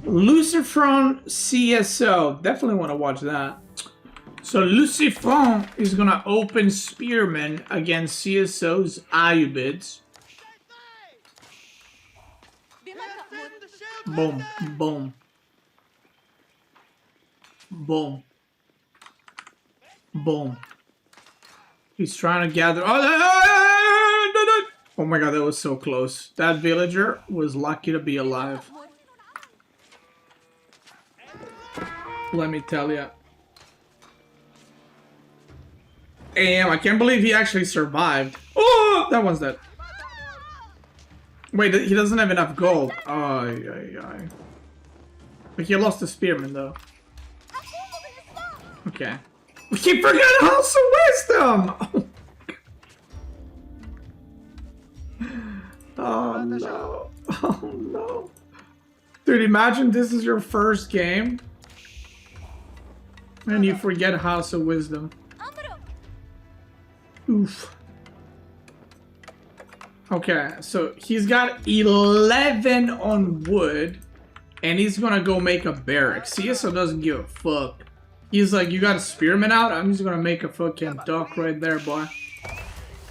Lucifron CSO. Definitely want to watch that. So Lucifron is gonna open Spearman against CSO's Ayubids. Boom, boom, boom, boom. He's trying to gather. Oh my god, that was so close. That villager was lucky to be alive. Let me tell you. Damn, I can't believe he actually survived. Oh, that one's dead. Wait, he doesn't have enough gold. Ay. But he lost the spearman, though. Okay. We keep forgetting House of Wisdom! Oh no. Oh no. Dude, imagine this is your first game. And you forget House of Wisdom. Oof. Okay, so he's got 11 on wood. And he's gonna go make a barrack. CSO doesn't give a fuck. He's like, you got a spearman out? I'm just gonna make a fucking dock right there, boy.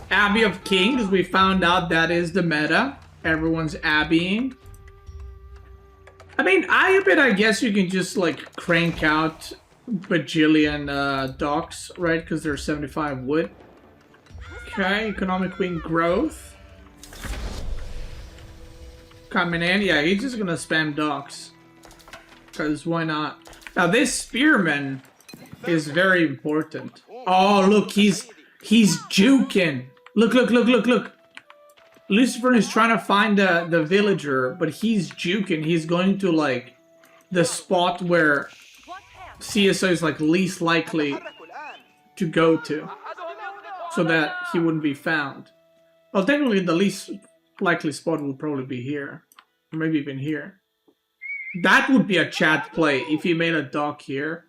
Abbey of Kings, we found out that is the meta. Everyone's abbeying. I mean, Ayubid, I guess you can just like crank out bajillion docks, right? Because there's 75 wood. Okay, economic wing growth. Coming in, yeah, he's just gonna spam docks. Because why not? Now this spearman is very important. Oh, look, he's juking. Look. Lucifron is trying to find the villager, but he's juking. He's going to like the spot where CSO is like least likely to go to, so that he wouldn't be found. Well, technically the least likely spot would probably be here, or maybe even here. That would be a chat play if he made a dock here.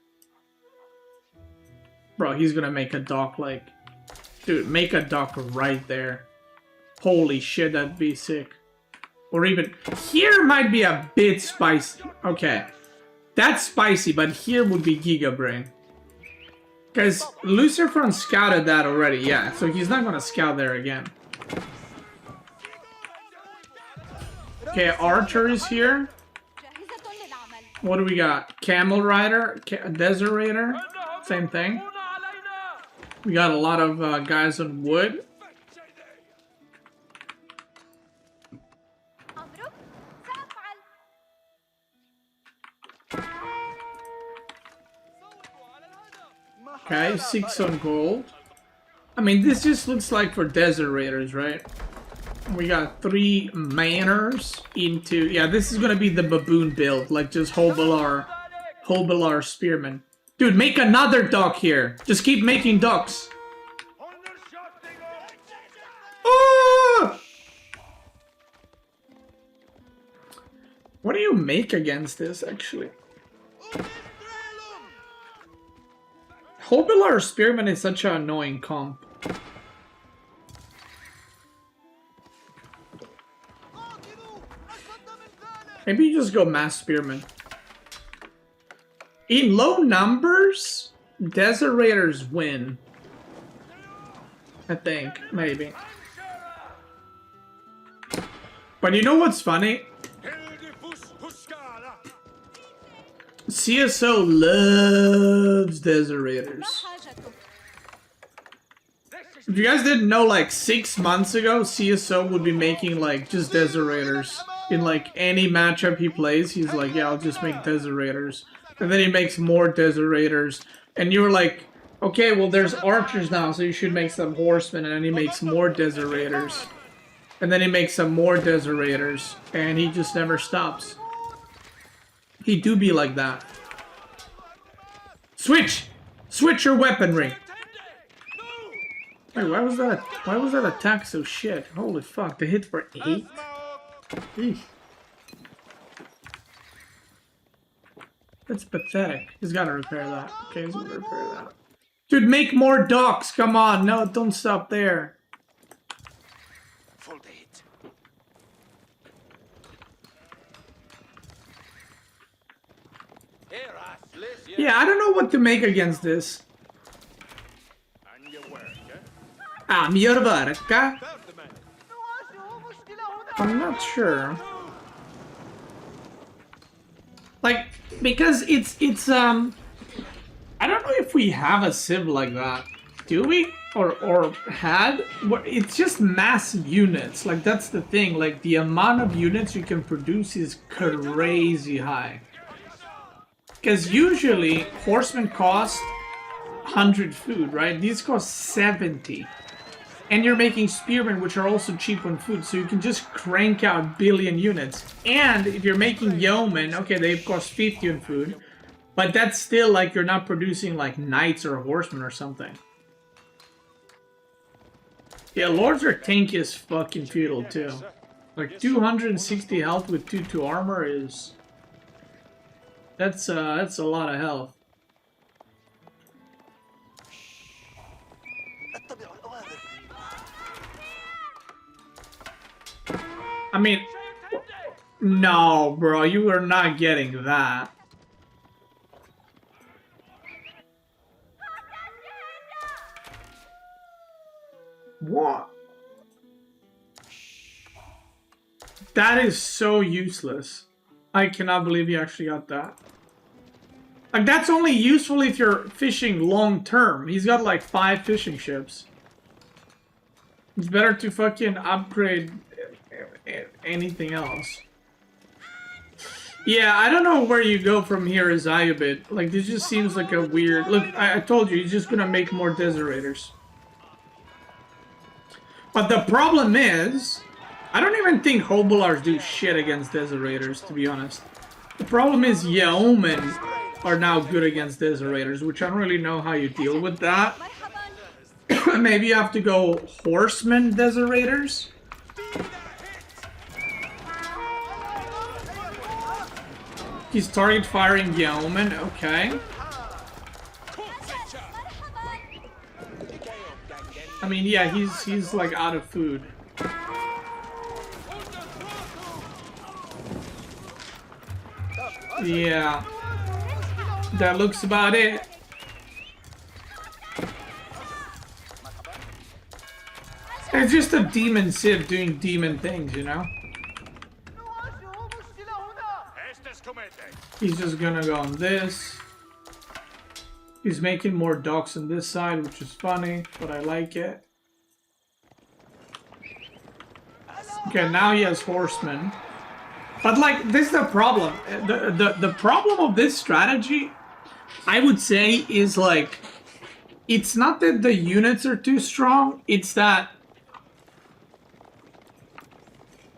Bro, he's gonna make a dock like... Dude, make a dock right there. Holy shit, that'd be sick. Or even... Here might be a bit spicy. Okay. That's spicy, but here would be Giga Brain. Because Lucifron scouted that already, yeah. So he's not gonna scout there again. Okay, Archer is here. What do we got? Camel Rider, Desert Raider, same thing. We got a lot of guys on wood. Okay, 6 on gold. I mean, this just looks like for Desert Raiders, right? We got 3 manners into... Yeah, this is gonna be the baboon build. Like, just Hobilar Spearman. Dude, make another dock here. Just keep making docks. Oh! What do you make against this, actually? Hobilar Spearman is such an annoying comp. Maybe you just go Mass Spearman. In low numbers, Desert Raiders win. I think, maybe. But you know what's funny? CSO loves Desert Raiders. If you guys didn't know, like 6 months ago, CSO would be making like just Desert Raiders. In like any matchup he plays, he's like, yeah, I'll just make Desert Raiders. And then he makes more Desert Raiders. And you were like, okay, well there's archers now, so you should make some horsemen. And then he makes more Desert Raiders. And then he makes some more Desert Raiders. And he just never stops. He do be like that. Switch! Switch your weaponry! Wait, why was that attack so shit? Holy fuck, they hit for 8? Eesh. That's pathetic. He's gotta repair that. Okay, he's gonna repair that. Dude, make more docks! Come on! No, don't stop there. Yeah, I don't know what to make against this. Your work. I'm not sure. Like, because it's I don't know if we have a civ like that. Do we? Or had? It's just massive units. Like, that's the thing. Like, the amount of units you can produce is crazy high. Because usually, horsemen cost 100 food, right? These cost 70. And you're making spearmen, which are also cheap on food, so you can just crank out a billion units. And if you're making yeomen, okay, they cost 50 on food, but that's still like you're not producing like knights or horsemen or something. Yeah, lords are tanky as fucking feudal too. Like 260 health with 2 armor is... That's a lot of health. I mean, no, bro, you are not getting that. What? That is so useless. I cannot believe you actually got that. Like, that's only useful if you're fishing long term. He's got like 5 fishing ships. It's better to fucking upgrade anything else. Yeah, I don't know where you go from here as Ayubit. Like, this just seems like a weird... Look, I told you, he's just gonna make more Desert Raiders. But the problem is... I don't even think Hobolars do shit against Desert Raiders, to be honest. The problem is Yeomen are now good against Desert Raiders, which I don't really know how you deal with that. Maybe you have to go Horsemen Desert Raiders? He's target firing Yeoman, okay. I mean, yeah, he's like out of food. Yeah. That looks about it. It's just a demon civ doing demon things, you know? He's just gonna go on this. He's making more docks on this side, which is funny, but I like it. Okay, now he has horsemen. But like, this is the problem. The problem of this strategy, I would say, is like, it's not that the units are too strong, it's that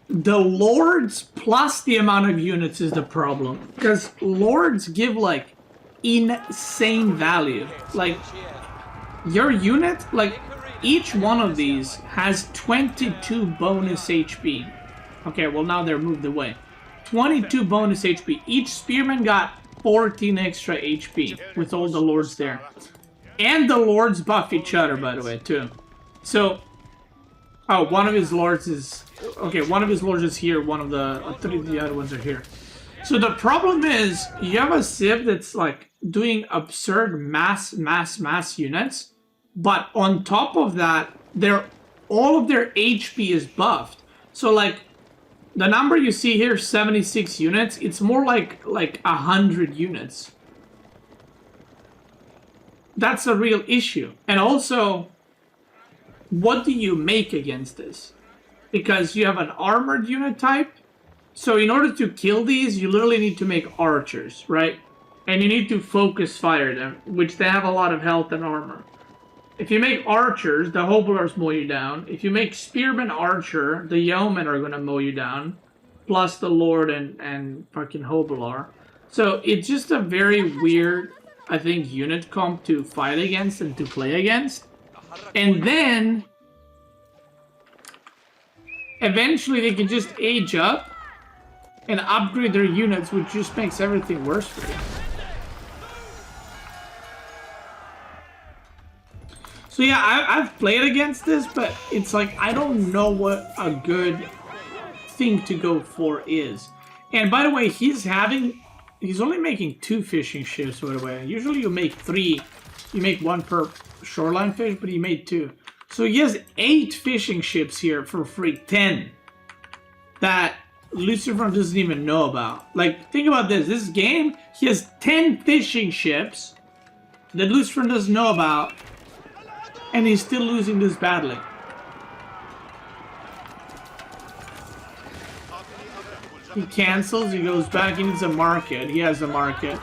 the lords plus the amount of units is the problem. Because lords give like insane value. Like, your unit, like, each one of these has 22 bonus HP. Okay, well now they're moved away. 22 bonus HP. Each spearman got 14 extra HP with all the lords there. And the lords buff each other, by the way, too. So, oh, one of his lords is... Okay, one of his lords is here, one of the... 3 of the other ones are here. So the problem is, you have a civ that's like doing absurd mass units, but on top of that, all of their HP is buffed. So like, the number you see here, 76 units, it's more like 100 units. That's a real issue. And also, what do you make against this? Because you have an armored unit type. So in order to kill these, you literally need to make archers, right? And you need to focus fire them, which they have a lot of health and armor. If you make archers, the Hobolars mow you down. If you make spearman archer, the yeomen are gonna mow you down. Plus the lord and fucking Hobolar. So it's just a very weird, I think, unit comp to fight against and to play against. And then eventually they can just age up and upgrade their units, which just makes everything worse for you. So yeah, I've played against this, but it's like, I don't know what a good thing to go for is. And by the way, he's having He's only making 2 fishing ships, by the way. Usually you make 3. You make 1 per shoreline fish, but he made 2. So he has 8 fishing ships here for free. 10. That Lucifron doesn't even know about. Like, think about this. This game, he has 10 fishing ships that Lucifron doesn't know about. And he's still losing this badly. He cancels, he goes back, he needs a market. He has a market.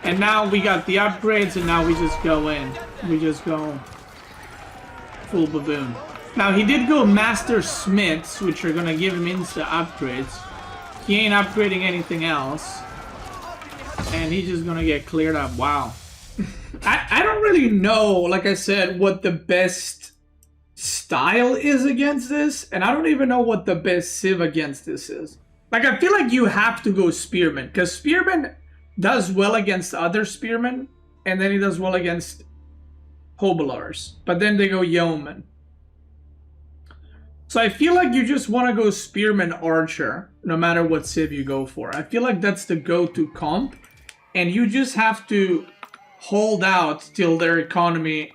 And now we got the upgrades, and now we just go in. We just go full baboon. Now he did go master smiths, which are gonna give him insta upgrades. He ain't upgrading anything else. And he's just gonna get cleared up. Wow. I don't really know, like I said, what the best style is against this. And I don't even know what the best civ against this is. Like, I feel like you have to go Spearman, because Spearman does well against other Spearmen, and then he does well against Hobilars. But then they go Yeoman. So I feel like you just want to go Spearman Archer, no matter what civ you go for. I feel like that's the go-to comp, and you just have to hold out till their economy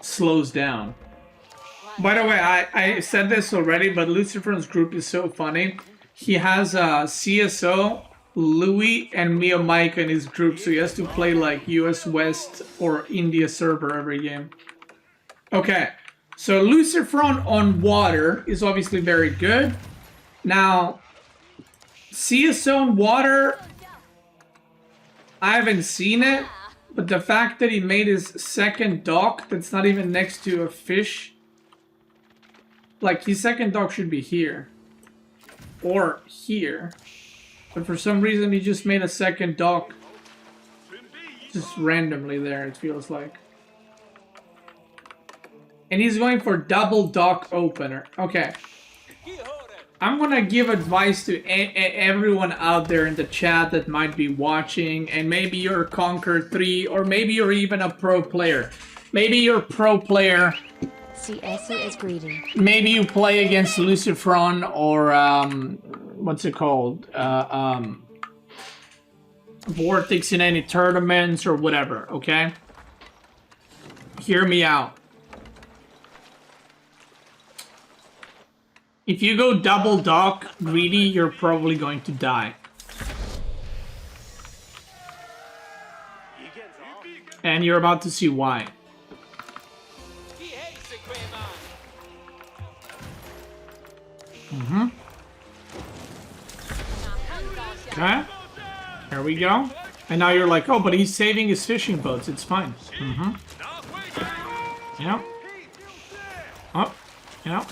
slows down. By the way, I said this already, but Lucifron's group is so funny. He has CSO, Louis, and Mio Mike in his group, so he has to play like US West or India server every game. Okay, so Lucifron on water is obviously very good. Now, CSO on water, I haven't seen it, but the fact that he made his second dock that's not even next to a fish, like, his second dock should be here. Or here. But for some reason, he just made a second dock. Just randomly there, it feels like. And he's going for double dock opener. Okay. I'm gonna give advice to everyone out there in the chat that might be watching. And maybe you're Conquer 3, or maybe you're even a pro player. Maybe you're a pro player. CsOH is greedy. Maybe you play against Lucifron or what's it called? Vortex in any tournaments or whatever, okay? Hear me out. If you go double dock greedy, you're probably going to die. And you're about to see why. Okay. There we go. And now you're like, oh, but he's saving his fishing boats. It's fine. Yeah. Oh. Yeah.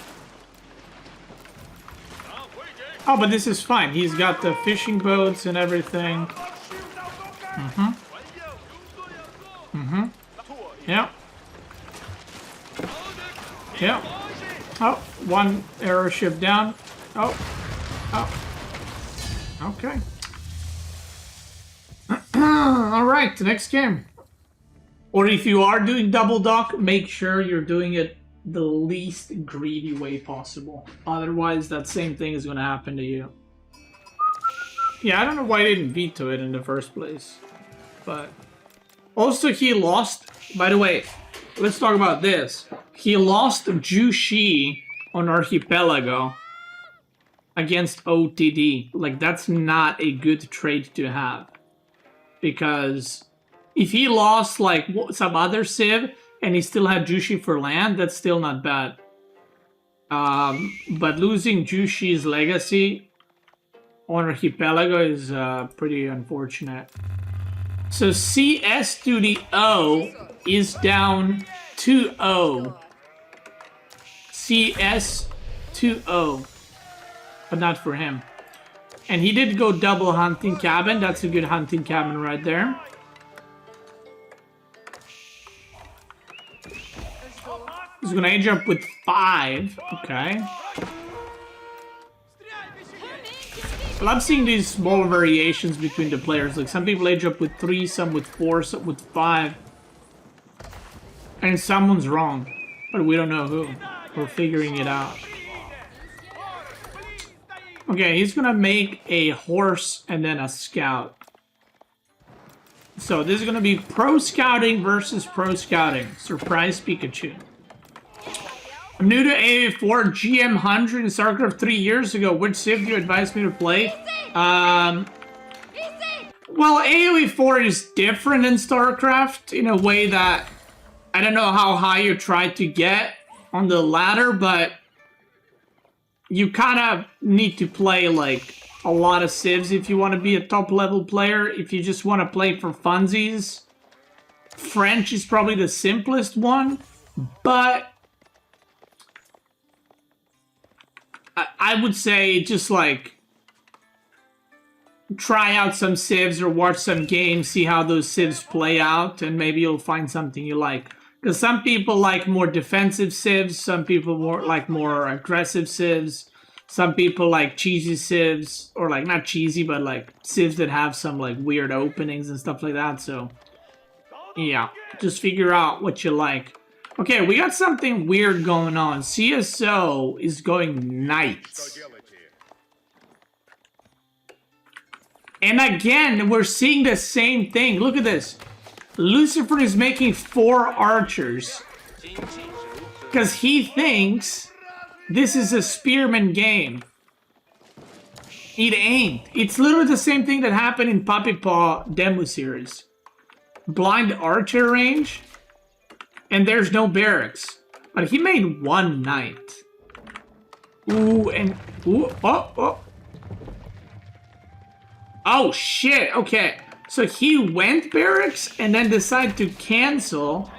Oh, but this is fine. He's got the fishing boats and everything. Yeah. Yeah. Oh, 1 airship down. Oh. Okay. Alright, the next game. Or if you are doing double dock, make sure you're doing it the least greedy way possible. Otherwise, that same thing is going to happen to you. Yeah, I don't know why I didn't veto it in the first place. But also, he lost... By the way, let's talk about this. He lost Jushi on Archipelago against OTD. Like, that's not a good trade to have. Because if he lost, like, some other civ and he still had Jushi for land, that's still not bad. But losing Jushi's legacy on Archipelago is pretty unfortunate. So CS to the O is down 2-0. CS 2-0. But not for him. And he did go double hunting cabin. That's a good hunting cabin right there. He's gonna age up with 5. Okay. I love seeing these small variations between the players. Like, some people age up with 3, some with 4, some with 5. And someone's wrong. But we don't know who. We're figuring it out. Okay, he's gonna make a horse and then a scout. So this is gonna be pro scouting versus pro scouting. Surprise Pikachu. I'm new to AoE4 GM100 in StarCraft 3 years ago. Which civ do you advise me to play? Well, AoE4 is different in StarCraft in a way that I don't know how high you try to get on the ladder, but you kind of need to play like a lot of civs if you want to be a top level player. If you just want to play for funsies, French is probably the simplest one, but I would say just like try out some civs or watch some games, see how those civs play out, and maybe you'll find something you like. Because some people like more defensive civs, some people like more aggressive civs, some people like cheesy civs, or like not cheesy, but like civs that have some like weird openings and stuff like that. So yeah, just figure out what you like. Okay, we got something weird going on. CSO is going knights. And again, we're seeing the same thing. Look at this. Lucifron is making 4 archers because he thinks this is a spearman game. It ain't. It's literally the same thing that happened in Puppy Paw demo series. Blind archer range, and there's no barracks. But he made 1 knight. Ooh, and ooh, oh. Oh shit, okay. So he went barracks and then decided to cancel.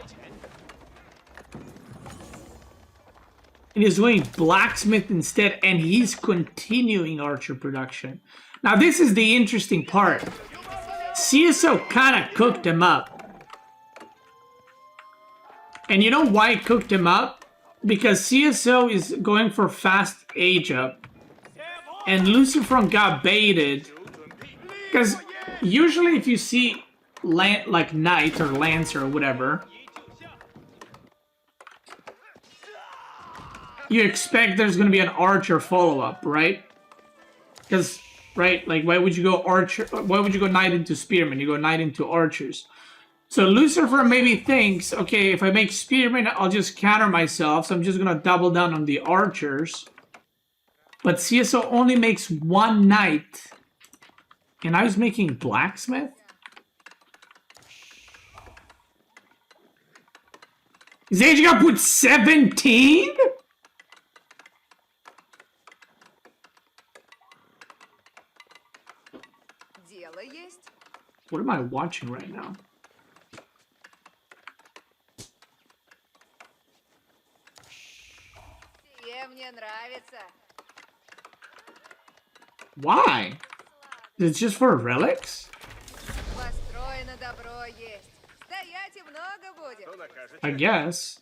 And he's doing blacksmith instead, and he's continuing archer production. Now this is the interesting part. CSO kind of cooked him up. And you know why he cooked him up? Because CSO is going for fast age up. And Lucifron got baited. Because usually if you see like knight or lancer or whatever, you expect there's going to be an archer follow-up, right? Because, right, like why would you go archer? Why would you go knight into spearman? You go knight into archers. So Lucifer maybe thinks, okay, if I make spearman, I'll just counter myself. So I'm just going to double down on the archers. But CSO only makes 1 knight. And I was making blacksmith? His age got put 17? What am I watching right now? Why? It's just for relics? I guess.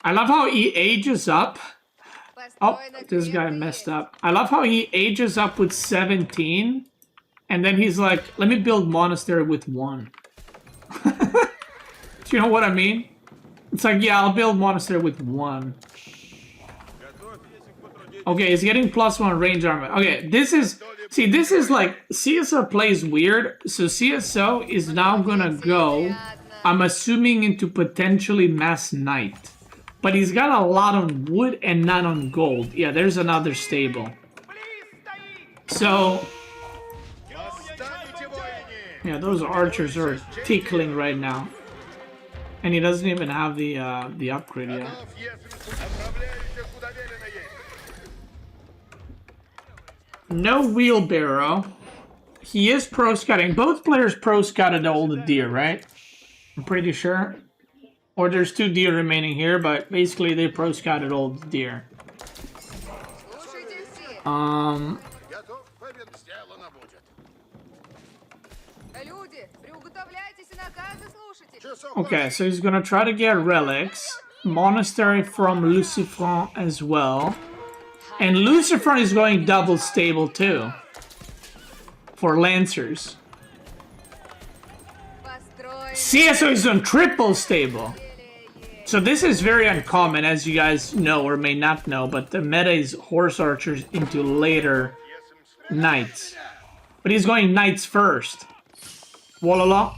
I love how he ages up. Oh, this guy messed up. I love how he ages up with 17. And then he's like, let me build monastery with 1. Do you know what I mean? It's like, yeah, I'll build monastery with 1. Okay, he's getting +1 range armor. Okay, this is... See, this is like... CSO plays weird. So CSO is now gonna go, I'm assuming, into potentially mass knight. But he's got a lot on wood and not on gold. Yeah, there's another stable. So... yeah, those archers are tickling right now. And he doesn't even have the upgrade yet. No wheelbarrow. He is pro scouting. Both players pro scouted all the deer, right? I'm pretty sure. Or there's 2 deer remaining here, but basically they pro scouted all the deer. Okay, so he's gonna try to get relics. Monastery from Lucifron as well. And Lucifron is going double stable too. For Lancers. CSO is on triple stable. So this is very uncommon, as you guys know or may not know, but the meta is horse archers into later knights. But he's going knights first. Walala.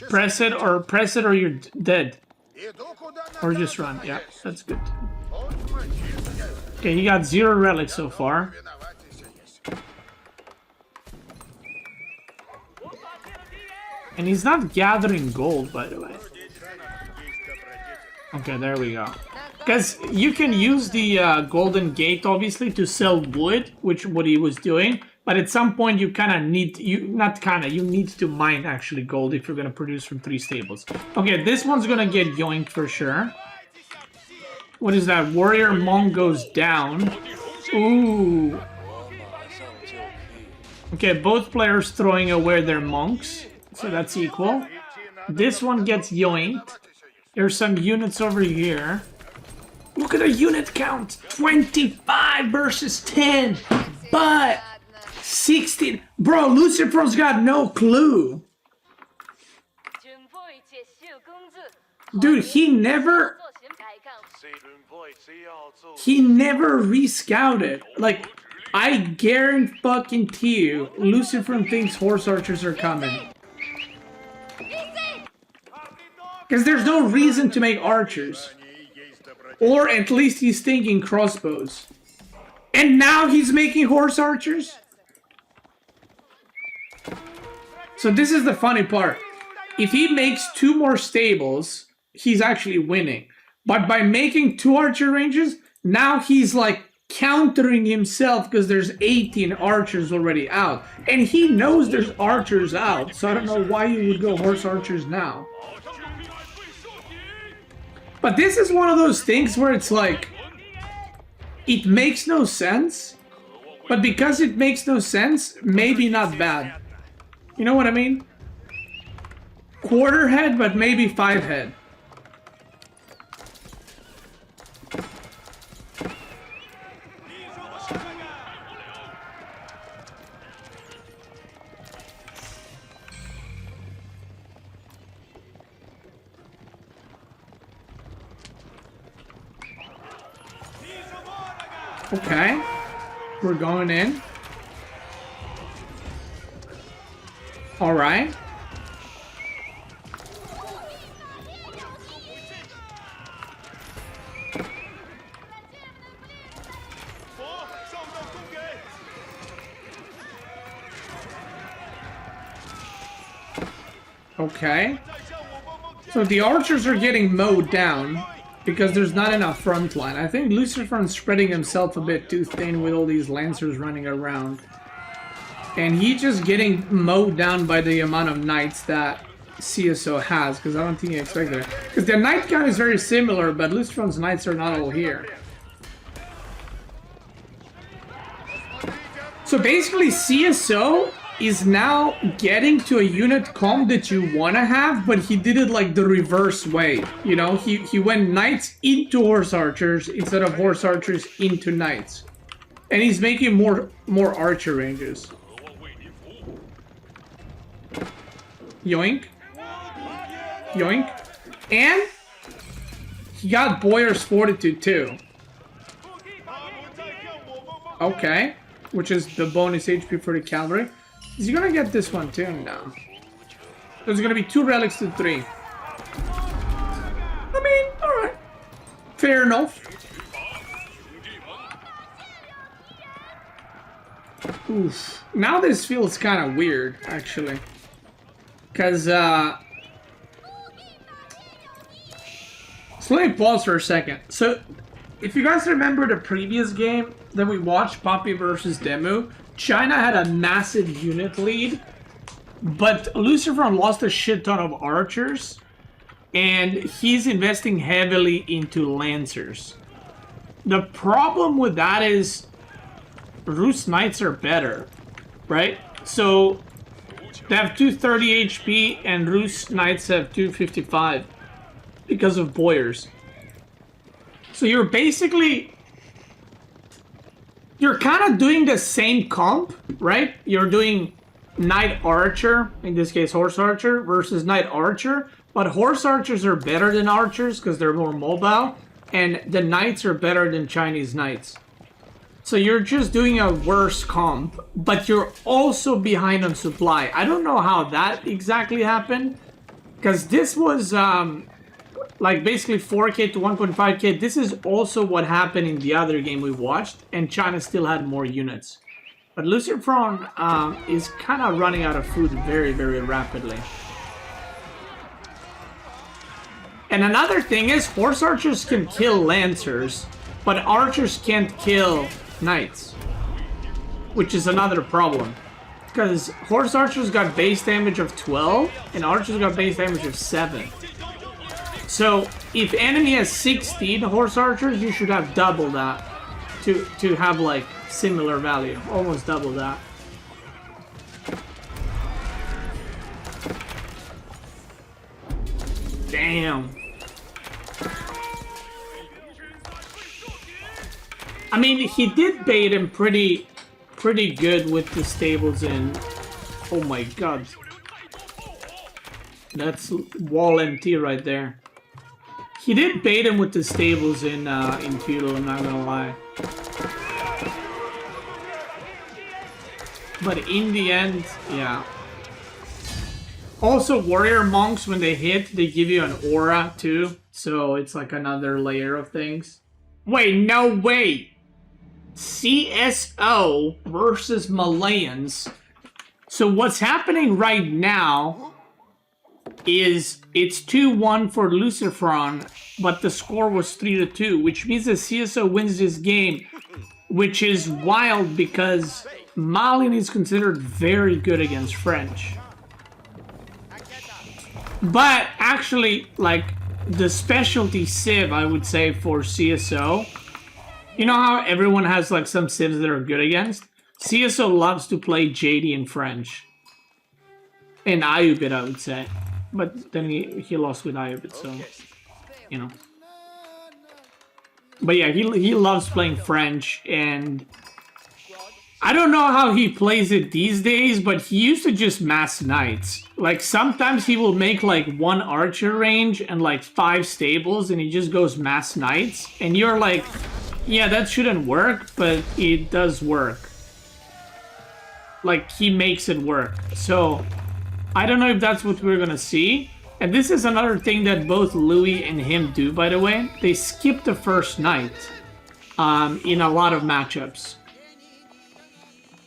Press it or you're dead. Or just run. Yeah, that's good. Okay, he got 0 relics so far. And he's not gathering gold, by the way. Okay, there we go. Because you can use the golden gate, obviously, to sell wood, which what he was doing. But at some point, you kind of need... you need to mine, actually, gold if you're going to produce from 3 stables. Okay, this one's going to get yoinked for sure. What is that? Warrior Monk goes down. Ooh. Okay, both players throwing away their monks. So that's equal. This one gets yoinked. There's some units over here. Look at the unit count. 25 versus 10. But 16. Bro, Lucifron's got no clue. Dude, he never rescouted. Like, I guarantee you, Lucifron thinks horse archers are coming. Because there's no reason to make archers. Or at least he's thinking crossbows. And now he's making horse archers? So this is the funny part. If he makes 2 more stables, he's actually winning. But by making 2 archer ranges, now he's like countering himself because there's 18 archers already out. And he knows there's archers out, so I don't know why you would go horse archers now. But this is one of those things where it's like, it makes no sense, but because it makes no sense, maybe not bad. You know what I mean? Quarter head, but maybe 5 head. Okay, we're going in. All right. Okay. So the archers are getting mowed down. Because there's not enough front line. I think Lucifron's spreading himself a bit too thin with all these lancers running around. And he's just getting mowed down by the amount of knights that CsO has. Because I don't think he expected it. Because the knight count is very similar, but Lucifron's knights are not all here. So basically CsO is now getting to a unit comp that you want to have, but he did it like the reverse way. You know, he went knights into horse archers instead of horse archers into knights. And he's making more archer ranges. Yoink. Yoink. And he got Boyar's Fortitude too. Okay. Which is the bonus HP for the cavalry. Is he gonna get this one too? No. There's gonna be 2 relics to 3. I mean, alright. Fair enough. Oof. Now this feels kind of weird, actually. Because, so let me pause for a second. So, if you guys remember the previous game that we watched, Poppy versus Demu, China had a massive unit lead, but Lucifron lost a shit ton of archers, and he's investing heavily into lancers. The problem with that is Rus Knights are better, right? So they have 230 HP, and Rus Knights have 255 because of Boyars. So you're basically... you're kind of doing the same comp, right? You're doing Knight Archer, in this case Horse Archer, versus Knight Archer, But horse archers are better than archers because they're more mobile, and the knights are better than Chinese knights. So you're just doing a worse comp, but you're also behind on supply. I don't know how that exactly happened, because this was like basically 4K to 1.5K. This is also what happened in the other game we watched, and China still had more units. But Lucifron is kind of running out of food very, very rapidly. And another thing is, horse archers can kill lancers, but archers can't kill knights, which is another problem. Because horse archers got base damage of 12, and archers got base damage of 7. So, if enemy has 16 horse archers, you should have double that to have, like, similar value. Almost double that. Damn. I mean, he did bait him pretty good with the stables in... Oh my god. That's wall MT right there. He did bait him with the stables in feudal, I'm not gonna lie. But in the end, yeah. Also, warrior monks, when they hit, they give you an aura too. So it's like another layer of things. Wait, no way! CsO versus Malayans. So what's happening right now is it's 2-1 for Lucifron, but the score was 3-2, which means that CsO wins this game, which is wild because Malin is considered very good against French. But actually, like, the specialty civ, I would say, for CsO, you know how everyone has, like, some civs that are good against? CsO loves to play JD in French. And Ayubit, I would say. But then he lost with Ayubit, so, you know. But yeah, he loves playing French, and I don't know how he plays it these days, but he used to just mass knights. Like, sometimes he will make, like, 1 archer range and, like, 5 stables, and he just goes mass knights. And you're like, yeah, that shouldn't work, but it does work. Like, he makes it work. So, I don't know if that's what we're gonna see. And this is another thing that both Louis and him do, by the way. They skip the first knight in a lot of matchups.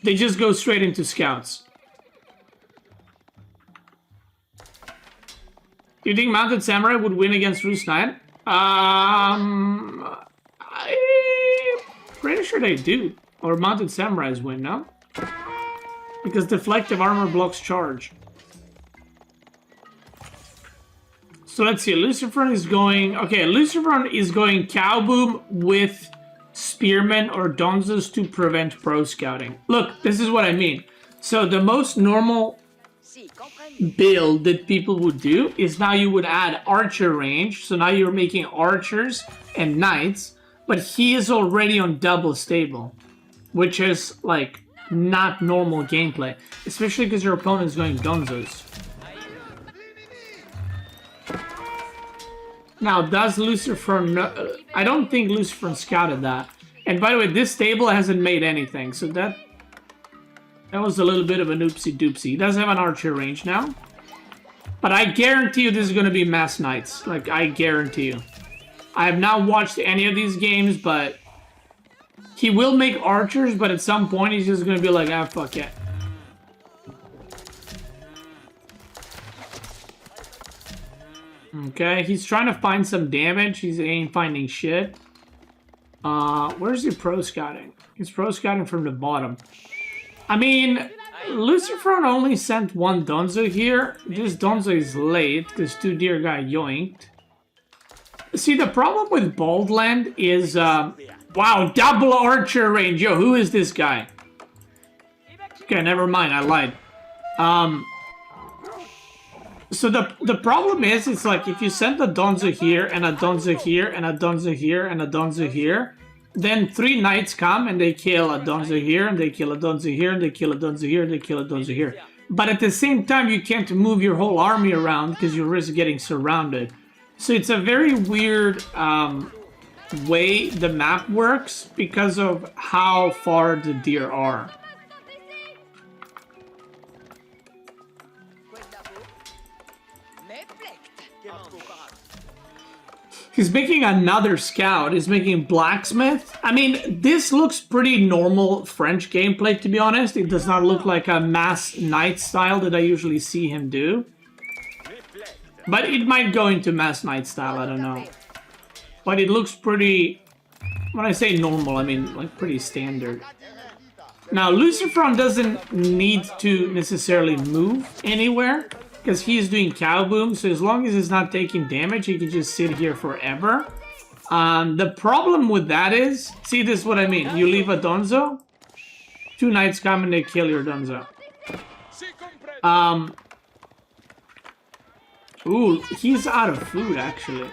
They just go straight into scouts. Do you think Mounted Samurai would win against Rus Knight? I'm pretty sure they do. Or Mounted Samurais win, no? Because deflective armor blocks charge. So let's see, Lucifron is going... Okay, Lucifron is going Cowboom with Spearmen or Donzos to prevent pro scouting. Look, this is what I mean. So the most normal build that people would do is now you would add archer range. So now you're making archers and knights, but he is already on double stable, which is like not normal gameplay, especially because your opponent is going Donzos. Now, does Lucifron know? I don't think Lucifron scouted that. And by the way, this stable hasn't made anything, so that was a little bit of an oopsie doopsie. He does have an archer range now. But I guarantee you this is going to be mass knights. Like, I guarantee you. I have not watched any of these games, but he will make archers, but at some point he's just going to be like, ah, fuck it. Okay, he's trying to find some damage. He ain't finding shit. Where's he pro scouting? He's pro scouting from the bottom. I mean, Lucifron only sent 1 Donzo here. This Donzo is late because 2 deer got yoinked. See, the problem with Baldland is, wow, double archer range. Yo, who is this guy? Okay, never mind, I lied. So the problem is, it's like, if you send a Donzo here, and a Donzo here, and a Donzo here, and a Donzo here, then 3 knights come, and they kill a Donzo here, and they kill a Donzo here, and they kill a Donzo here, and they kill a Donzo here. But at the same time, you can't move your whole army around because you risk getting surrounded. So it's a very weird way the map works because of how far the deer are. He's making another scout. He's making blacksmith. I mean, this looks pretty normal French gameplay, to be honest. It does not look like a mass knight style that I usually see him do. But it might go into mass knight style, I don't know. But it looks pretty... When I say normal, I mean like pretty standard. Now, Lucifron doesn't need to necessarily move anywhere, because he's doing cow boom, so as long as he's not taking damage, he can just sit here forever. The problem with that is, see, this is what I mean. You leave a Donzo, 2 knights come and they kill your Donzo. Ooh, he's out of food, actually.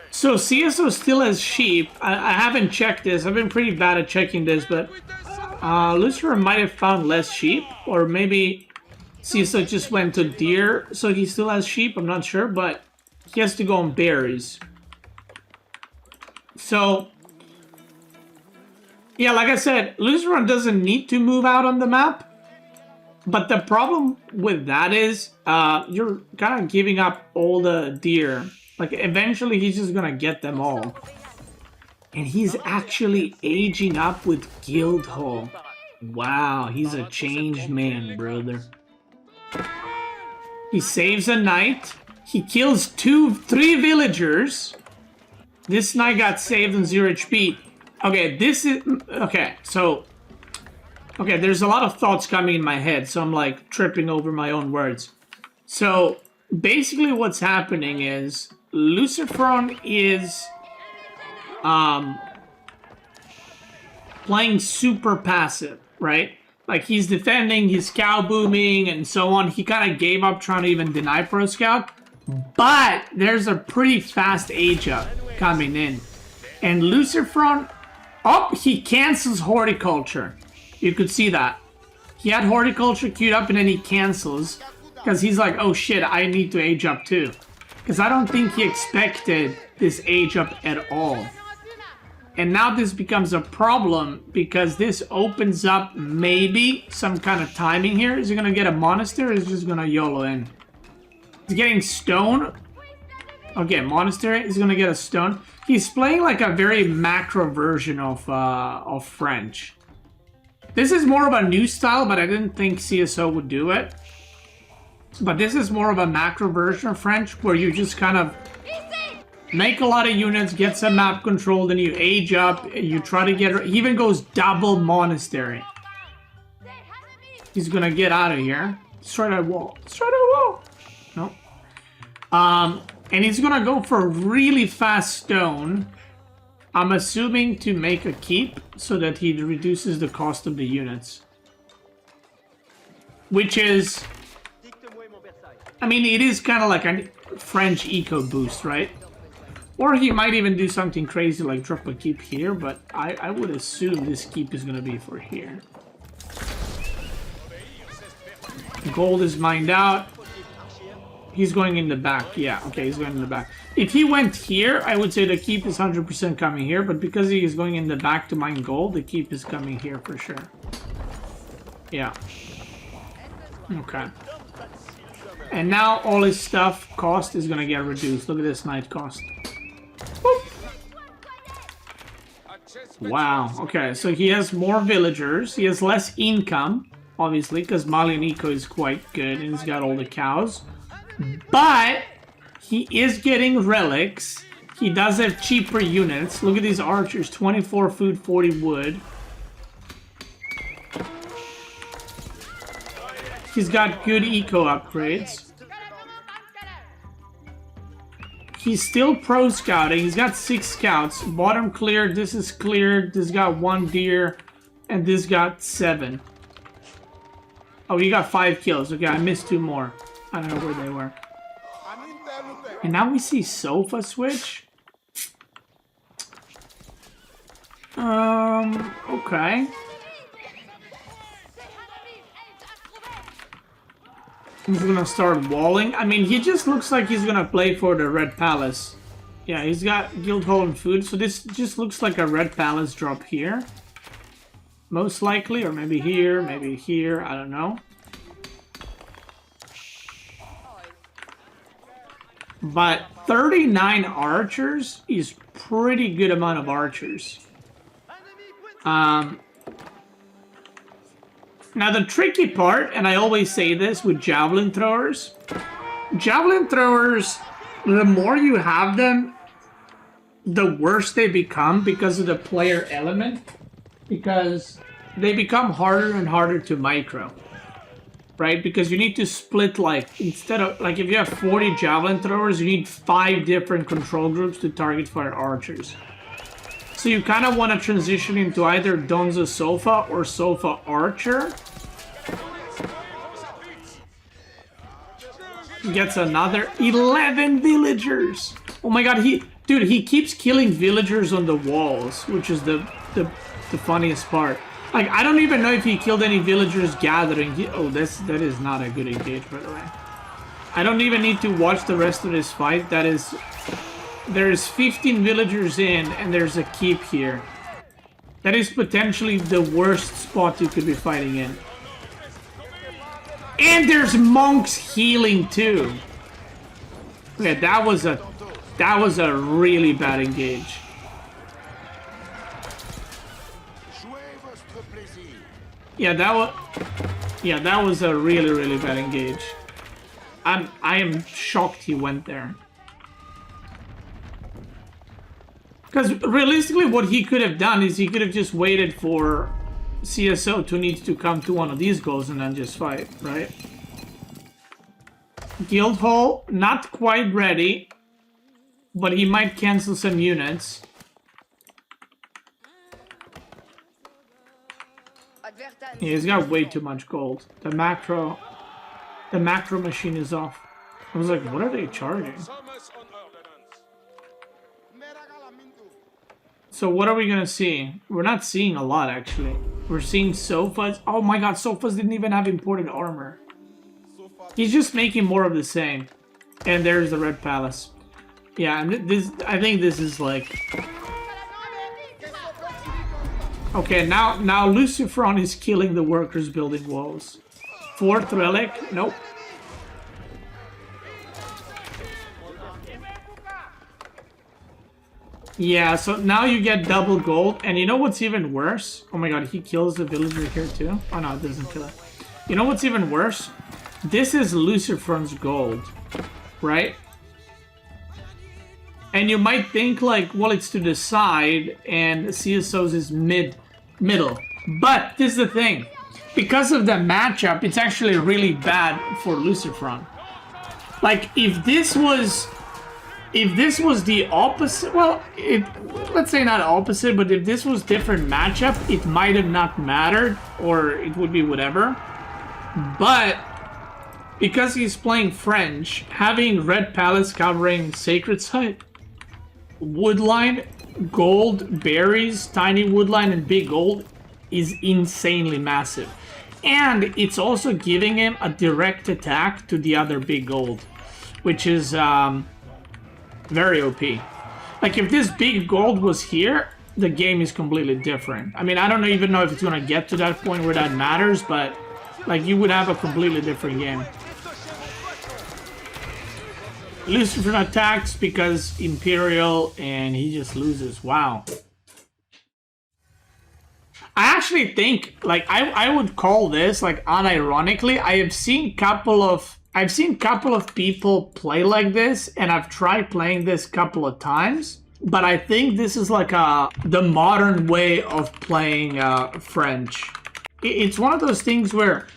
So CsO still has sheep. I haven't checked this. I've been pretty bad at checking this, but Lucifron might have found less sheep, or maybe CsO just went to deer, so he still has sheep. I'm not sure, but he has to go on berries. So, yeah, like I said, Lucifron doesn't need to move out on the map. But the problem with that is you're kind of giving up all the deer. Like, eventually he's just gonna get them all. And he's actually aging up with Guildhall. Wow, he's a changed man, brother. He saves a knight. He kills 3 villagers. This knight got saved on 0 HP. Okay, this is... Okay, so... Okay, there's a lot of thoughts coming in my head, so I'm like tripping over my own words. So, basically what's happening is Lucifron is playing super passive, right? Like, he's defending, he's cow booming, and so on. He kind of gave up trying to even deny Pro Scout. But there's a pretty fast age up coming in. And Lucifron... Oh, he cancels Horticulture. You could see that. He had Horticulture queued up and then he cancels. Because he's like, oh shit, I need to age up too. Because I don't think he expected this age up at all. And now this becomes a problem because this opens up maybe some kind of timing here. Is he going to get a monastery or is he just going to YOLO in? He's getting stone. Okay, monastery. He's going to get a stone. He's playing like a very macro version of French. This is more of a new style, but I didn't think CsO would do it. But this is more of a macro version of French, where you just kind of make a lot of units, get some map control, then you age up, you try to get... He even goes double monastery. He's gonna get out of here. Destroy that wall. Destroy that wall! No. And he's gonna go for really fast stone. I'm assuming to make a keep so that he reduces the cost of the units. Which is... I mean, it is kind of like a French eco boost, right? Or he might even do something crazy like drop a keep here, but I would assume this keep is going to be for here. Gold is mined out. He's going in the back. Yeah, okay, he's going in the back. If he went here, I would say the keep is 100% coming here, but because he is going in the back to mine gold, the keep is coming here for sure. Yeah. Okay. And now all his stuff cost is going to get reduced. Look at this knight cost. Boop. Wow. Okay, so he has more villagers. He has less income, obviously, because Malian eco is quite good and he's got all the cows. But he is getting relics. He does have cheaper units. Look at these archers. 24 food, 40 wood. He's got good eco upgrades. He's still pro scouting. He's got 6 scouts. Bottom cleared. This is cleared. This got 1 deer. And this got 7. Oh, he got 5 kills. Okay, I missed 2 more. I don't know where they were. And now we see sofa switch. Okay. He's gonna start walling. I mean, he just looks like he's gonna play for the Red Palace. Yeah, he's got guild hall and food, so this just looks like a Red Palace drop here. Most likely, or maybe here, I don't know. But 39 archers is pretty good amount of archers. Now the tricky part, and I always say this with javelin throwers, the more you have them, the worse they become because of the player element. Because they become harder and harder to micro. Right? Because you need to split, like, instead of, like, if you have 40 javelin throwers, you need 5 different control groups to target fire archers. So you kind of want to transition into either Donza Sofa or Sofa Archer. Gets another 11 villagers. Oh my god, dude, he keeps killing villagers on the walls, which is the funniest part. Like, I don't even know if he killed any villagers gathering. That is not a good engage, by the way. I don't even need to watch the rest of this fight. There is 15 villagers in, and there's a keep here. That is potentially the worst spot you could be fighting in. And there's monks healing too. Okay, that was a really bad engage. Yeah, that was a really, really bad engage. I am shocked he went there. Because realistically, what he could have done is he could have just waited for CsOH to need to come to one of these goals and then just fight, right? Guild Hall, not quite ready, but he might cancel some units. Yeah, he's got way too much gold. The macro machine is off. I was like, what are they charging? So what are we gonna see? We're not seeing a lot, actually. We're seeing sofas. Oh my god, sofas didn't even have imported armor. He's just making more of the same. And there's the Red Palace. Yeah, and I think this is like... Okay, now Lucifron is killing the workers building walls. 4th relic? Nope. Yeah, so now you get double gold, and you know what's even worse? Oh my god, he kills the villager here too? Oh no, it doesn't kill it. You know what's even worse? This is Lucifron's gold, right? And you might think like, well, it's to the side, and CsOH is middle. But this is the thing. Because of the matchup, it's actually really bad for Lucifron. Like, if this was the opposite, well, let's say not opposite, but if this was different matchup, it might have not mattered, or it would be whatever. But because he's playing French, having Red Palace covering Sacred Site, Woodline, Gold, Berries, Tiny Woodline, and Big Gold is insanely massive. And it's also giving him a direct attack to the other Big Gold, which is very OP. Like, if this Big Gold was here, the game is completely different. I mean, I don't even know if it's gonna get to that point where that matters, but like, you would have a completely different game. Lucifron attacks because Imperial, and he just loses. Wow. I actually think, like, I would call this, like, unironically, I've seen couple of people play like this, and I've tried playing this couple of times, but I think this is like the modern way of playing French. It's one of those things where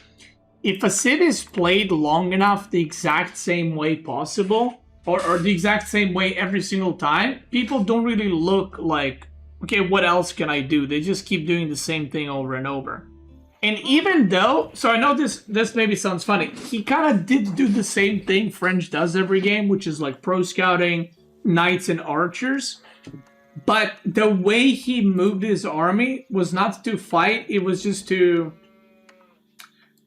if a Civ is played long enough the exact same way possible, or the exact same way every single time, people don't really look like, okay, what else can I do? They just keep doing the same thing over and over. And even though, so I know this maybe sounds funny, he kind of did do the same thing French does every game, which is like pro scouting, knights and archers. But the way he moved his army was not to fight, it was just to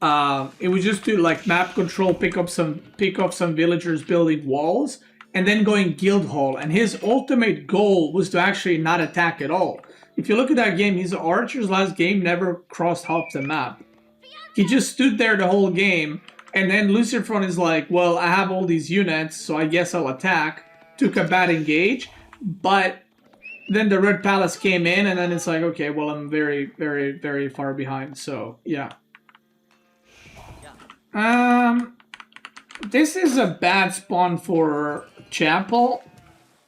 It was just to like map control, pick up some villagers building walls, and then going guild hall. And his ultimate goal was to actually not attack at all. If you look at that game, his archers last game never crossed half the map. He just stood there the whole game, and then Lucifron is like, well, I have all these units, so I guess I'll attack. Took a bad engage, but then the Red Palace came in, and then it's like, okay, well, I'm very, very, very far behind, so yeah. This is a bad spawn for Chapel,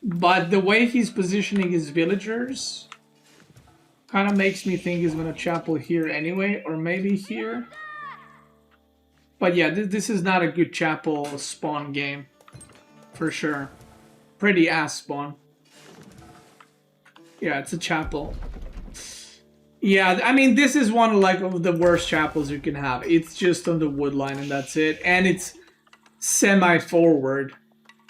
but the way he's positioning his villagers kind of makes me think he's going to Chapel here anyway, or maybe here. But yeah, this is not a good Chapel spawn game, for sure. Pretty ass spawn. Yeah, it's a Chapel. Yeah, I mean, this is one like of the worst chapels you can have. It's just on the wood line and that's it. And it's semi-forward,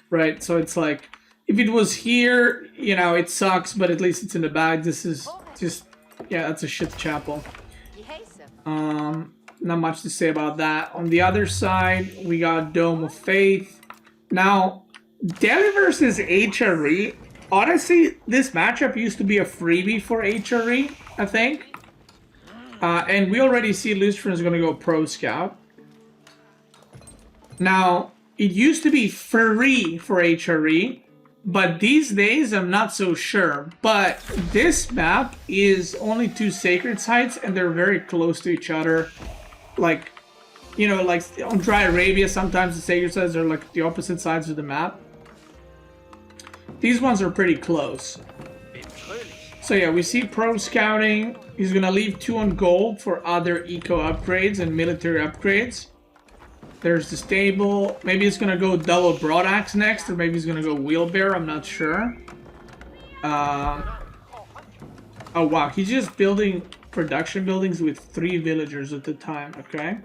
right? So it's like, if it was here, you know, it sucks, but at least it's in the back. This is just, yeah, that's a shit chapel. Not much to say about that. On the other side, we got Dome of Faith. Now, Delhi versus HRE. Honestly, this matchup used to be a freebie for HRE, I think. And we already see Lucifron is going to go Pro Scout. Now, it used to be free for HRE, but these days I'm not so sure. But this map is only 2 sacred sites, and they're very close to each other. Like, you know, like on Dry Arabia, sometimes the sacred sites are like the opposite sides of the map. These ones are pretty close. So yeah, we see Pro Scouting. He's gonna leave 2 on gold for other eco upgrades and military upgrades. There's the stable. Maybe he's gonna go double broadaxe next, or maybe he's gonna go wheelbarrow. I'm not sure. Oh wow, he's just building production buildings with 3 villagers at the time. Okay.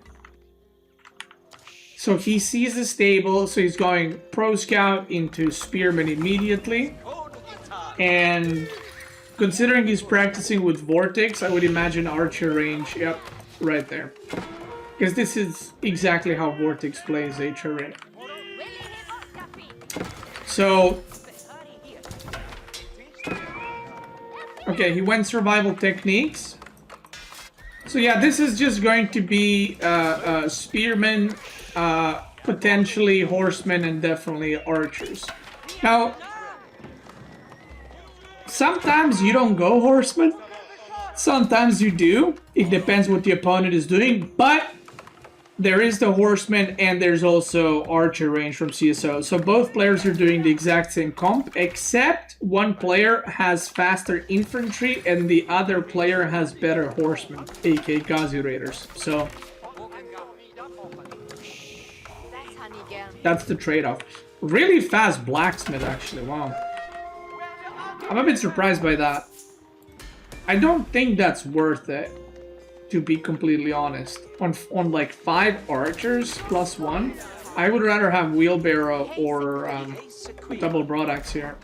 So he sees the stable, so he's going Pro Scout into Spearman immediately. And considering he's practicing with Vortex, I would imagine Archer range, yep, right there. Because this is exactly how Vortex plays HRA. So, okay, he went Survival Techniques. So yeah, this is just going to be Spearman, potentially Horsemen, and definitely Archers. Now, sometimes you don't go Horsemen, sometimes you do. It depends what the opponent is doing, but there is the Horseman and there's also Archer range from CsOH. So both players are doing the exact same comp, except one player has faster infantry and the other player has better Horsemen, aka Ghazi Raiders. So that's the trade-off. Really fast blacksmith, actually. Wow. I'm a bit surprised by that. I don't think that's worth it, to be completely honest. On like 5 archers plus 1, I would rather have wheelbarrow or double broadaxe here.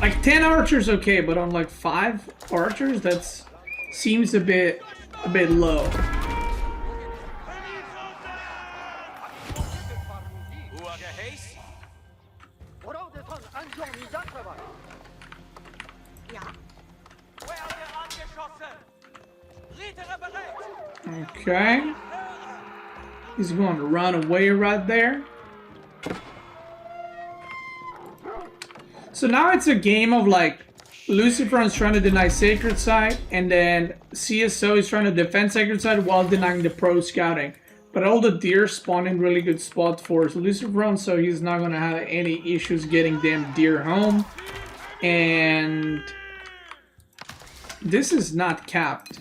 Like 10 archers, okay, but on like 5 archers, that's seems a bit low. Okay. He's going to run away right there. So now it's a game of like Lucifron's trying to deny Sacred Site, and then CsOH is trying to defend Sacred Site while denying the Pro Scouting. But all the deer spawn in really good spot for Lucifron, so he's not going to have any issues getting damn deer home. And this is not capped.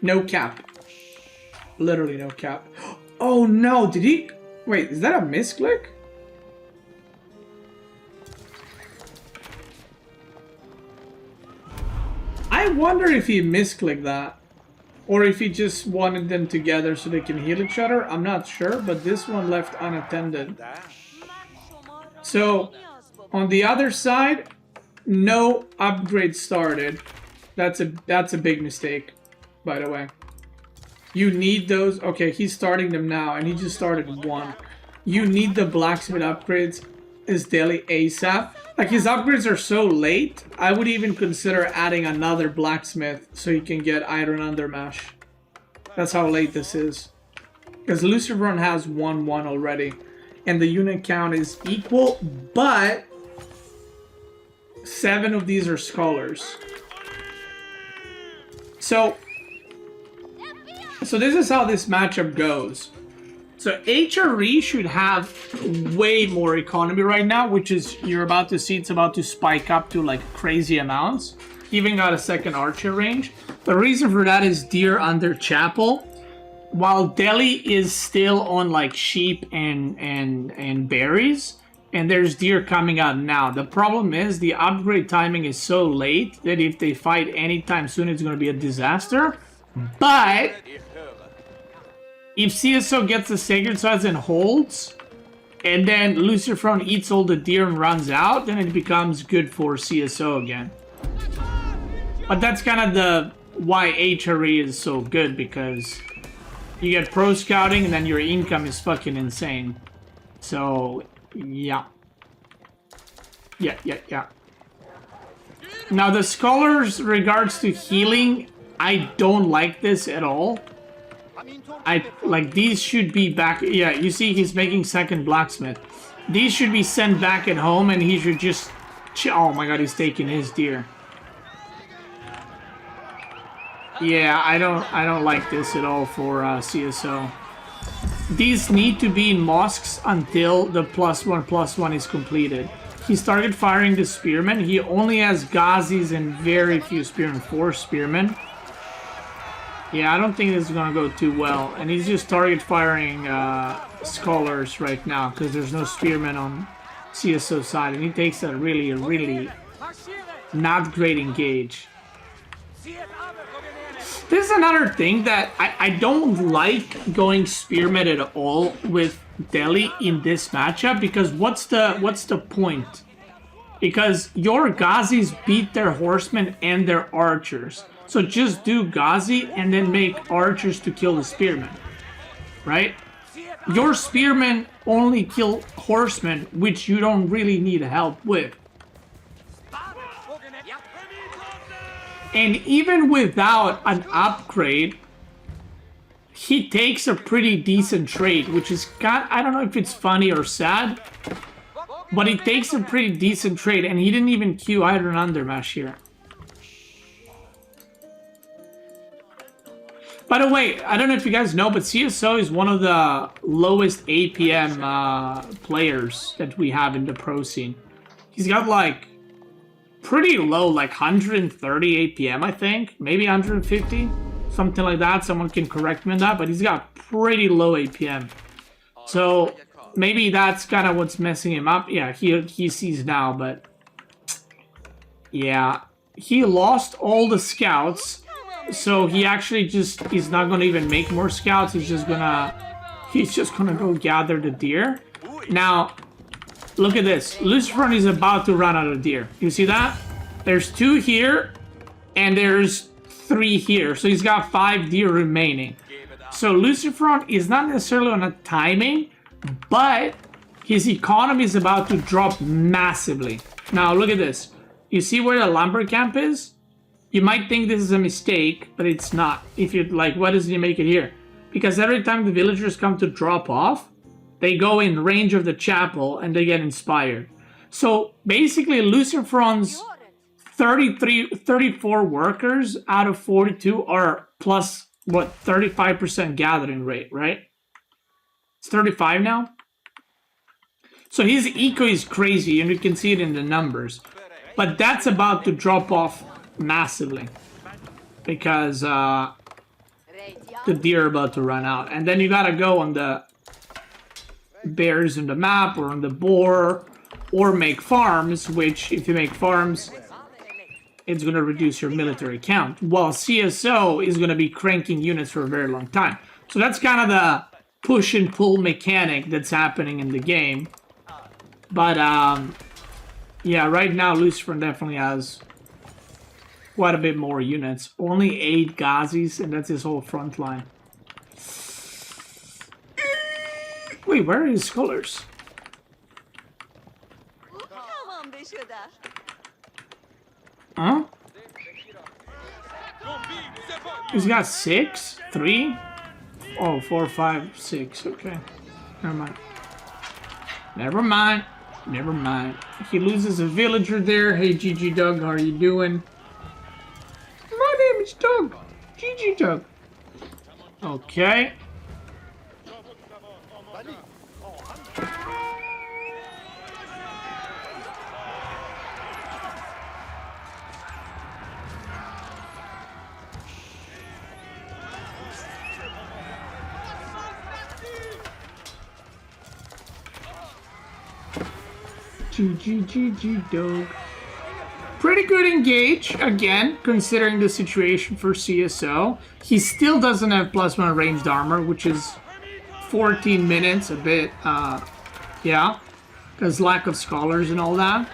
No cap. Literally no cap. Oh no, did he... Wait, is that a misclick? I wonder if he misclicked that. Or if he just wanted them together so they can heal each other. I'm not sure, but this one left unattended. So, on the other side, no upgrade started. That's a big mistake. by the way. You need those. Okay, he's starting them now, and he just started one. You need the blacksmith upgrades as daily ASAP. Like, his upgrades are so late, I would even consider adding another blacksmith so you can get iron undermesh. That's how late this is. Because Lucifron has 1-1 already, and the unit count is equal, but 7 of these are scholars. So this is how this matchup goes. So HRE should have way more economy right now, which is, you're about to see, it's about to spike up to like crazy amounts. Even got a second archer range. The reason for that is deer under chapel. While Delhi is still on like sheep and berries, and there's deer coming out now. The problem is the upgrade timing is so late that if they fight anytime soon, it's going to be a disaster. But if CSO gets the Sacred Swords and holds, and then Lucifron eats all the deer and runs out, then it becomes good for CSO again. But that's kind of the why HRE is so good, because you get pro scouting and then your income is fucking insane. So, yeah. Yeah. Now, the scholars, regards to healing, I don't like this at all. Like, these should be back. Yeah, you see he's making second blacksmith. These should be sent back at home, and he should just... Oh my god, he's taking his deer. Yeah, I don't like this at all for CSO. These need to be in mosques until the +1/+1 is completed. He started firing the spearmen. He only has Ghazis and very few spearmen. 4 spearmen. Yeah, I don't think this is gonna go too well. And he's just target firing scholars right now because there's no spearmen on CSO side, and he takes a really not great engage. This is another thing that I don't like going spearmen at all with Delhi in this matchup, because what's the point? Because your Ghazis beat their horsemen and their archers. So just do Ghazi and then make archers to kill the spearmen, right? Your spearmen only kill horsemen, which you don't really need help with. And even without an upgrade, he takes a pretty decent trade, which is I don't know if it's funny or sad, but he takes a pretty decent trade, and he didn't even queue Iron Undermesh here. By the way, I don't know if you guys know, but CSO is one of the lowest APM players that we have in the pro scene. He's got like pretty low, like 130 APM, I think. Maybe 150, something like that. Someone can correct me on that, but he's got pretty low APM. So maybe that's kind of what's messing him up. Yeah, he sees now, but yeah, he lost all the scouts. So he actually he's not gonna even make more scouts. He's just gonna go gather the deer. Now, look at this. Lucifron is about to run out of deer. You see that? There's 2 here, and there's 3 here. So he's got 5 deer remaining. So Lucifron is not necessarily on a timing, but his economy is about to drop massively. Now look at this. You see where the lumber camp is? You might think this is a mistake, but it's not. If you're like, why doesn't he make it here? Because every time the villagers come to drop off, they go in range of the chapel and they get inspired. So basically Lucifron's 34 workers out of 42 are plus, what, 35% gathering rate, right? It's 35 now? So his eco is crazy, and you can see it in the numbers. But that's about to drop off massively, because the deer are about to run out. And then you gotta go on the bears in the map, or on the boar, or make farms, which if you make farms, it's gonna reduce your military count, while CSO is gonna be cranking units for a very long time. So that's kind of the push and pull mechanic that's happening in the game. But yeah, right now Lucifron definitely has quite a bit more units. Only 8 Ghazis, and that's his whole front line. Wait, where are his scholars? Huh? He's got 6? 3? Oh, 4, 5, 6. Okay. Never mind. Never mind. Never mind. He loses a villager there. Hey, GG Doug, how are you doing? My name is Doug. GG Doug. Okay. GG Doug. Pretty good engage, again, considering the situation for CSO. He still doesn't have +1 ranged armor, which is 14 minutes, a bit, yeah, because lack of scholars and all that.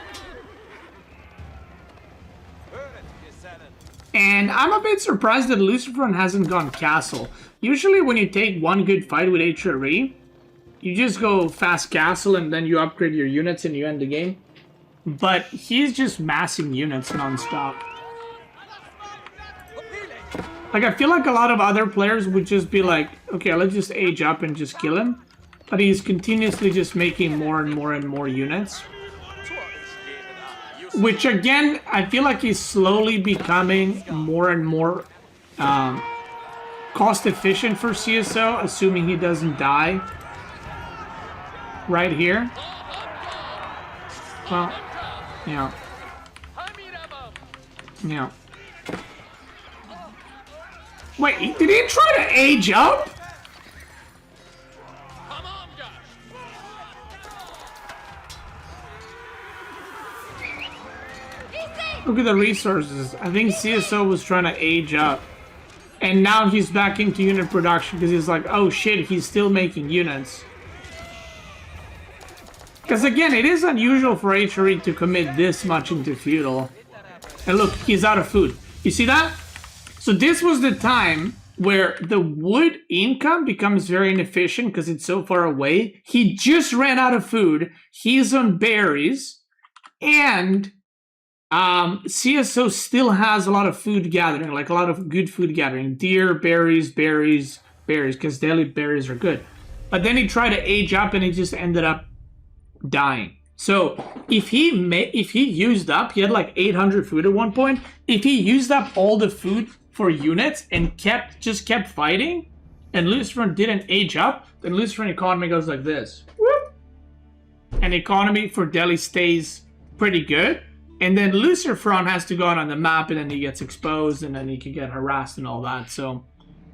And I'm a bit surprised that Lucifron hasn't gone castle. Usually when you take one good fight with HRE, you just go fast castle and then you upgrade your units and you end the game. But he's just massing units non-stop. Like, I feel like a lot of other players would just be like, okay, let's just age up and just kill him. But he's continuously just making more and more and more units. Which, again, I feel like he's slowly becoming more and more cost efficient for CSO, assuming he doesn't die. Right here. Well, yeah. Yeah. Wait, did he try to age up? Look at the resources. I think CSO was trying to age up. And now he's back into unit production because he's like, oh shit, he's still making units. Because again, it is unusual for HRE to commit this much into feudal. And look, he's out of food. You see that? So this was the time where the wood income becomes very inefficient because it's so far away. He just ran out of food. He's on berries. And CSO still has a lot of food gathering, like a lot of good food gathering. Deer, berries, berries, berries, because daily berries are good. But then he tried to age up and he just ended up dying. So if he used up, he had like 800 food at one point. If he used up all the food for units and just kept fighting, and Lucifron didn't age up, then Lucifron economy goes like this. Whoop. And economy for Delhi stays pretty good. And then Lucifron has to go out on the map, and then he gets exposed, and then he can get harassed and all that. So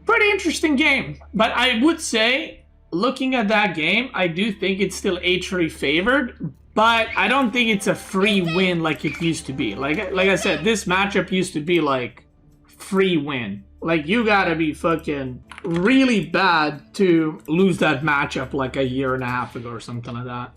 pretty interesting game. But I would say, looking at that game, I do think it's still HRE favored, but I don't think it's a free win like it used to be. Like I said, this matchup used to be like free win. Like, you gotta be fucking really bad to lose that matchup like a year and a half ago or something like that.